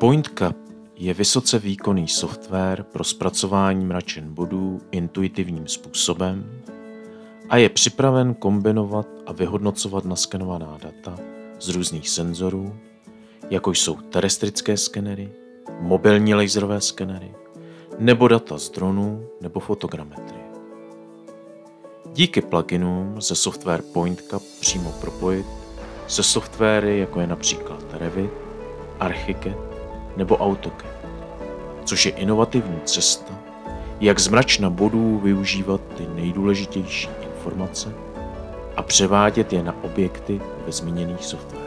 PointCap je vysoce výkonný software pro zpracování mračen bodů intuitivním způsobem a je připraven kombinovat a vyhodnocovat naskenovaná data z různých senzorů, jako jsou terestrické skenery, mobilní laserové skenery nebo data z dronů nebo fotogrametrie. Díky pluginům lze software PointCap přímo propojit se softwary, jako je například Revit, Archicad nebo AutoCAD, což je inovativní cesta, jak z mračna bodů využívat ty nejdůležitější informace a převádět je na objekty ve zmíněných softwarech.